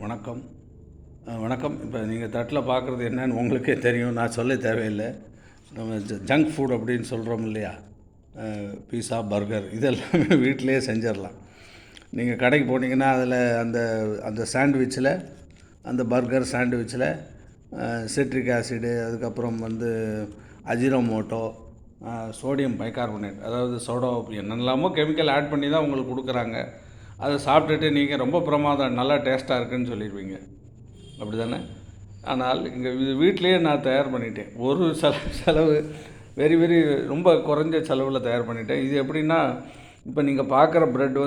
வணக்கம். வணக்கம். இப்போ நீங்கள் தட்டில் பார்க்குறது என்னன்னு உங்களுக்கே தெரியும், நான் சொல்ல தேவையில்லை. நம்ம ஜங்க் ஃபுட் அப்படின்னு சொல்கிறோம் இல்லையா, பீஸா, பர்கர் இதெல்லாமே வீட்டிலையே செஞ்சிடலாம். நீங்கள் கடைக்கு போனீங்கன்னா அதில் அந்த அந்த சாண்ட்விச்சில், அந்த பர்கர் சாண்ட்விச்சில் சிட்ரிக் ஆசிடு, அதுக்கப்புறம் அஜினோமோட்டோ, சோடியம் பைகார்பனேட், அதாவது சோடா உப்பு, என்னெல்லாமோ கெமிக்கல் ஆட் பண்ணி தான் உங்களுக்கு கொடுக்குறாங்க. அதை சாப்பிட்டுட்டு நீங்கள் ரொம்ப பிரமாதம், நல்லா டேஸ்ட்டாக இருக்குதுன்னு சொல்லிடுவீங்க, அப்படி தானே? ஆனால் இங்கே இது வீட்டிலையே நான் தயார் பண்ணிட்டேன். ஒரு செலவு வெரி ரொம்ப குறைஞ்ச செலவில் தயார் பண்ணிட்டேன். இது எப்படின்னா, இப்போ நீங்கள் பார்க்குற ப்ரெட்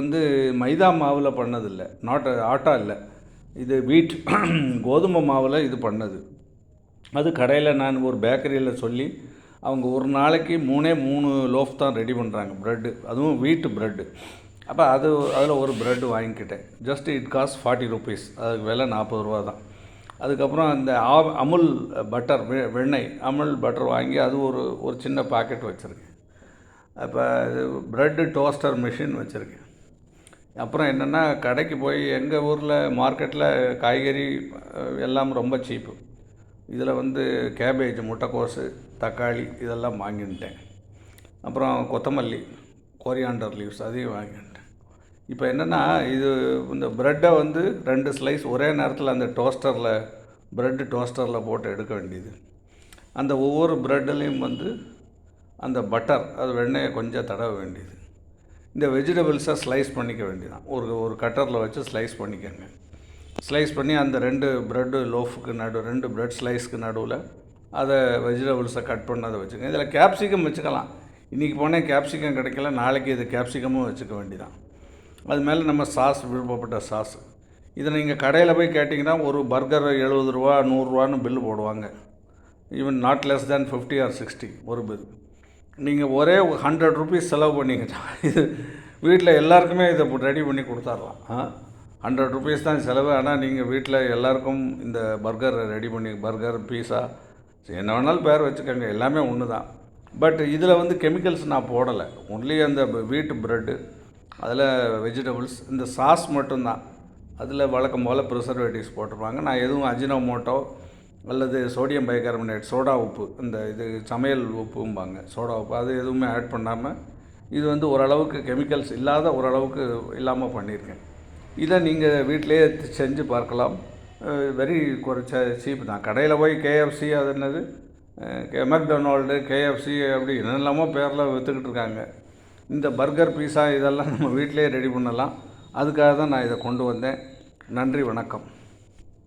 மைதா மாவில் பண்ணதில்லை, ஆட்டா இல்லை, இது வீட் கோதுமை மாவில் இது பண்ணது. அது கடையில் நான் ஒரு பேக்கரியில் சொல்லி, அவங்க ஒரு நாளைக்கு 3 லோஃப் தான் ரெடி பண்ணுறாங்க ப்ரெட்டு, அதுவும் வீட்டு ப்ரெட்டு. அப்போ அதில் ஒரு ப்ரெட்டு வாங்கிக்கிட்டேன். ஜஸ்ட் இட் காஸ்ட் 40 ருபீஸ், அதுக்கு விலை 40 ரூபா தான். அதுக்கப்புறம் அந்த அமுல் பட்டர், வெண்ணெய் அமுல் பட்டர் வாங்கி அது ஒரு சின்ன பாக்கெட் வச்சுருக்கேன். இப்போ ப்ரெட்டு டோஸ்டர் மிஷின் வச்சுருக்கேன். அப்புறம் என்னென்னா, கடைக்கு போய் எங்கள் ஊரில் மார்க்கெட்டில் காய்கறி எல்லாம் ரொம்ப சீப்பு. இதில் கேபேஜ், முட்டைக்கோஸு, தக்காளி இதெல்லாம் வாங்கிட்டேன். அப்புறம் கொத்தமல்லி, கொரியாண்டர் லீவ்ஸ் அதையும் வாங்கிட்டேன். இப்போ என்னென்னா, இந்த ப்ரெட்டை 2 ஸ்லைஸ் ஒரே நேரத்தில் அந்த ப்ரெட்டு டோஸ்டரில் போட்டு எடுக்க வேண்டியது. அந்த ஒவ்வொரு ப்ரெட்லேயும் அந்த பட்டர், அது வெண்ணெயை கொஞ்சம் தடவ வேண்டியது. இந்த வெஜிடபிள்ஸை ஸ்லைஸ் பண்ணிக்க வேண்டியதான். ஒரு கட்டரில் வச்சு ஸ்லைஸ் பண்ணிக்கோங்க. ஸ்லைஸ் பண்ணி அந்த 2 ப்ரெட்டு லோஃபுக்கு 2 ப்ரெட் ஸ்லைஸ்க்கு நடுவில் அதை வெஜிடபிள்ஸை கட் பண்ணதை வச்சுக்கோங்க. இதில் கேப்சிகம் வச்சுக்கலாம். இன்றைக்கி போனேன் கேப்சிகம் கிடைக்கல, நாளைக்கு இது கேப்சிகமும் வச்சுக்க வேண்டியதான். அது மேலே நம்ம சாஸ், விருப்பப்பட்ட சாஸ். இதை நீங்கள் கடையில் போய் கேட்டிங்கன்னா ஒரு பர்கர் 70 ரூபா 100 ரூபான்னு பில்லு போடுவாங்க. Even not less than 50 or 60 ஒரு பில். நீங்கள் ஒரே 100 ருபீஸ் செலவு பண்ணிங்கன்னா இது வீட்டில் எல்லாருக்குமே இதை ரெடி பண்ணி கொடுத்துர்லாம். 100 ருபீஸ் தான் செலவு. ஆனால் நீங்கள் வீட்டில் எல்லாருக்கும் இந்த பர்கரை ரெடி பண்ணி, பர்கர், பீஸா என்ன வேணாலும் பேர் வச்சுக்கோங்க, எல்லாமே ஒன்று தான். பட் இதில் கெமிக்கல்ஸ் நான் போடலை. ஒன்லி அந்த வீட்டு ப்ரெட்டு, அதில் வெஜிடபிள்ஸ், இந்த சாஸ் மட்டும்தான். அதில் வழக்கம் போல் ப்ரிசர்வேட்டிவ்ஸ் போட்டிருப்பாங்க. நான் எதுவும் அஜினோமோட்டோ அல்லது சோடியம் பைகார்பனேட், சோடா உப்பு, இது சமையல் உப்பும்பாங்க, சோடா உப்பு, அது எதுவுமே ஆட் பண்ணாமல் இது ஓரளவுக்கு கெமிக்கல்ஸ் இல்லாத, ஓரளவுக்கு இல்லாமல் பண்ணியிருக்கேன். இதை நீங்கள் வீட்டிலையே செஞ்சு பார்க்கலாம். வெரி குறைச்ச சீப்பு தான். கடையில் போய் KFC, அது என்னது மெக்டொனால்டு, KFC அப்படி என்னெல்லாமோ பேரில் விற்றுக்கிட்டு இருக்காங்க. இந்த பர்கர், பீஸா இதெல்லாம் நம்ம வீட்டிலே ரெடி பண்ணலாம். அதுக்காக தான் நான் இதை கொண்டு வந்தேன். நன்றி, வணக்கம்.